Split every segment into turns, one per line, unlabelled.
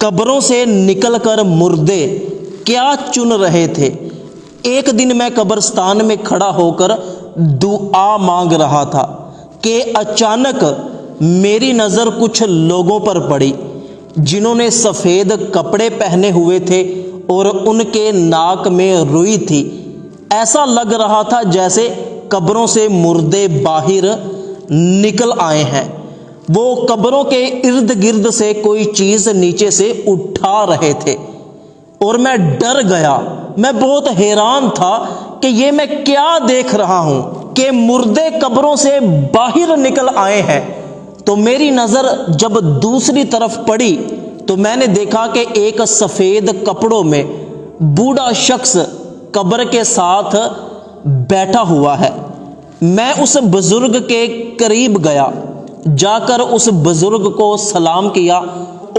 قبروں سے نکل کر مردے کیا چن رہے تھے۔ ایک دن میں قبرستان میں کھڑا ہو کر دعا مانگ رہا تھا کہ اچانک میری نظر کچھ لوگوں پر پڑی جنہوں نے سفید کپڑے پہنے ہوئے تھے اور ان کے ناک میں روئی تھی۔ ایسا لگ رہا تھا جیسے قبروں سے مردے باہر نکل آئے ہیں۔ وہ قبروں کے ارد گرد سے کوئی چیز نیچے سے اٹھا رہے تھے اور میں ڈر گیا۔ میں بہت حیران تھا کہ یہ میں کیا دیکھ رہا ہوں کہ مردے قبروں سے باہر نکل آئے ہیں۔ تو میری نظر جب دوسری طرف پڑی تو میں نے دیکھا کہ ایک سفید کپڑوں میں بوڑھا شخص قبر کے ساتھ بیٹھا ہوا ہے۔ میں اس بزرگ کے قریب گیا، جا کر اس بزرگ کو سلام کیا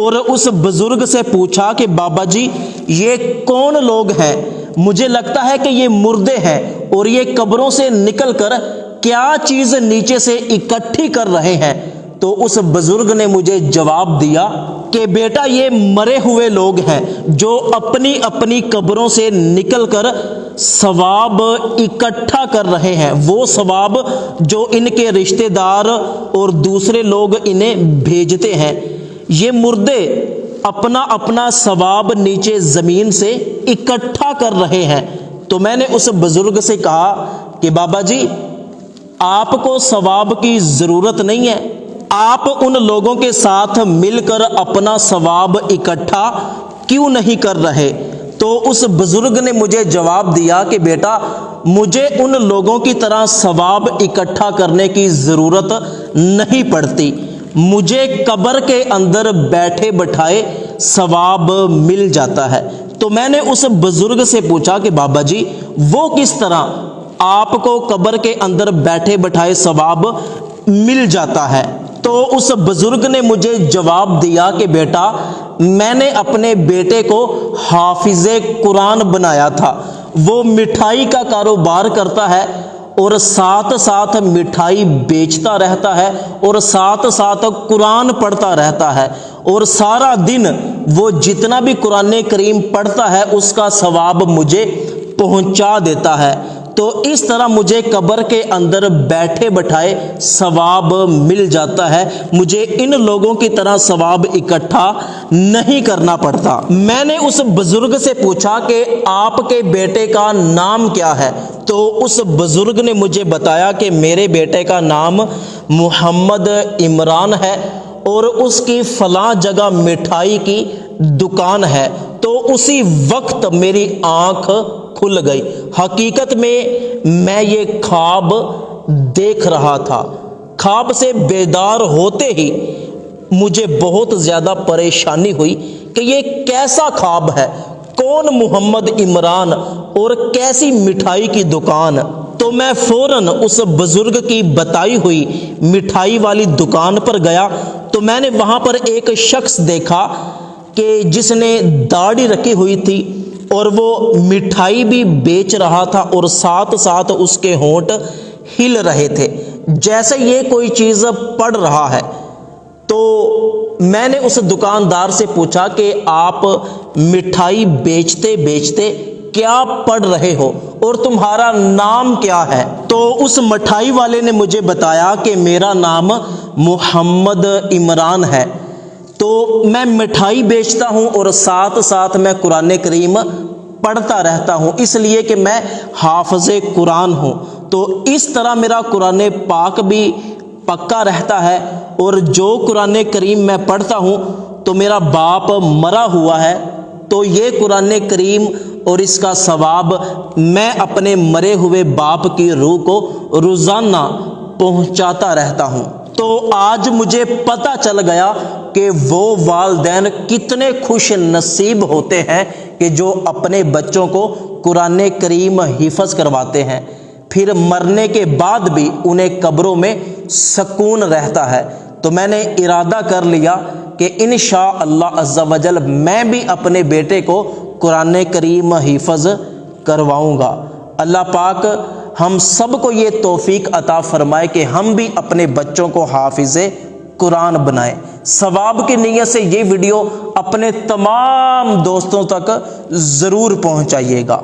اور اس بزرگ سے پوچھا کہ بابا جی یہ کون لوگ ہیں؟ مجھے لگتا ہے کہ یہ مردے ہیں اور یہ قبروں سے نکل کر کیا چیز نیچے سے اکٹھی کر رہے ہیں۔ تو اس بزرگ نے مجھے جواب دیا کہ بیٹا یہ مرے ہوئے لوگ ہیں جو اپنی اپنی قبروں سے نکل کر ثواب اکٹھا کر رہے ہیں، وہ ثواب جو ان کے رشتہ دار اور دوسرے لوگ انہیں بھیجتے ہیں۔ یہ مردے اپنا اپنا ثواب نیچے زمین سے اکٹھا کر رہے ہیں۔ تو میں نے اس بزرگ سے کہا کہ بابا جی آپ کو ثواب کی ضرورت نہیں ہے، آپ ان لوگوں کے ساتھ مل کر اپنا ثواب اکٹھا کیوں نہیں کر رہے؟ تو اس بزرگ نے مجھے جواب دیا کہ بیٹا مجھے ان لوگوں کی طرح ثواب اکٹھا کرنے کی ضرورت نہیں پڑتی، مجھے قبر کے اندر بیٹھے بٹھائے ثواب مل جاتا ہے۔ تو میں نے اس بزرگ سے پوچھا کہ بابا جی وہ کس طرح آپ کو قبر کے اندر بیٹھے بٹھائے ثواب مل جاتا ہے؟ تو اس بزرگ نے مجھے جواب دیا کہ بیٹا میں نے اپنے بیٹے کو حافظ قرآن بنایا تھا، وہ مٹھائی کا کاروبار کرتا ہے اور ساتھ ساتھ مٹھائی بیچتا رہتا ہے اور ساتھ ساتھ قرآن پڑھتا رہتا ہے، اور سارا دن وہ جتنا بھی قرآن کریم پڑھتا ہے اس کا ثواب مجھے پہنچا دیتا ہے۔ تو اس طرح مجھے قبر کے اندر بیٹھے بٹھائے ثواب مل جاتا ہے، مجھے ان لوگوں کی طرح ثواب اکٹھا نہیں کرنا پڑتا۔ میں نے اس بزرگ سے پوچھا کہ آپ کے بیٹے کا نام کیا ہے؟ تو اس بزرگ نے مجھے بتایا کہ میرے بیٹے کا نام محمد عمران ہے اور اس کی فلاں جگہ مٹھائی کی دکان ہے۔ تو اسی وقت میری آنکھ کھل گئی۔ حقیقت میں یہ خواب دیکھ رہا تھا۔ خواب سے بیدار ہوتے ہی مجھے بہت زیادہ پریشانی ہوئی کہ یہ کیسا خواب ہے، کون محمد عمران اور کیسی مٹھائی کی دکان؟ تو میں فوراً اس بزرگ کی بتائی ہوئی مٹھائی والی دکان پر گیا تو میں نے وہاں پر ایک شخص دیکھا کہ جس نے داڑھی رکھی ہوئی تھی اور وہ مٹھائی بھی بیچ رہا تھا اور ساتھ ساتھ اس کے ہونٹ ہل رہے تھے جیسے یہ کوئی چیز پڑھ رہا ہے۔ تو میں نے اس دکاندار سے پوچھا کہ آپ مٹھائی بیچتے بیچتے کیا پڑھ رہے ہو اور تمہارا نام کیا ہے؟ تو اس مٹھائی والے نے مجھے بتایا کہ میرا نام محمد عمران ہے، تو میں مٹھائی بیچتا ہوں اور ساتھ ساتھ میں قرآن کریم پڑھتا رہتا ہوں، اس لیے کہ میں حافظ قرآن ہوں۔ تو اس طرح میرا قرآن پاک بھی پکا رہتا ہے، اور جو قرآن کریم میں پڑھتا ہوں تو میرا باپ مرا ہوا ہے، تو یہ قرآن کریم اور اس کا ثواب میں اپنے مرے ہوئے باپ کی روح کو روزانہ پہنچاتا رہتا ہوں۔ تو آج مجھے پتہ چل گیا کہ وہ والدین کتنے خوش نصیب ہوتے ہیں کہ جو اپنے بچوں کو قرآن کریم حفظ کرواتے ہیں، پھر مرنے کے بعد بھی انہیں قبروں میں سکون رہتا ہے۔ تو میں نے ارادہ کر لیا کہ انشاءاللہ عز و جل میں بھی اپنے بیٹے کو قرآن کریم حفظ کرواؤں گا۔ اللہ پاک ہم سب کو یہ توفیق عطا فرمائے کہ ہم بھی اپنے بچوں کو حافظ قرآن بنائیں۔ ثواب کی نیت سے یہ ویڈیو اپنے تمام دوستوں تک ضرور پہنچائیے گا۔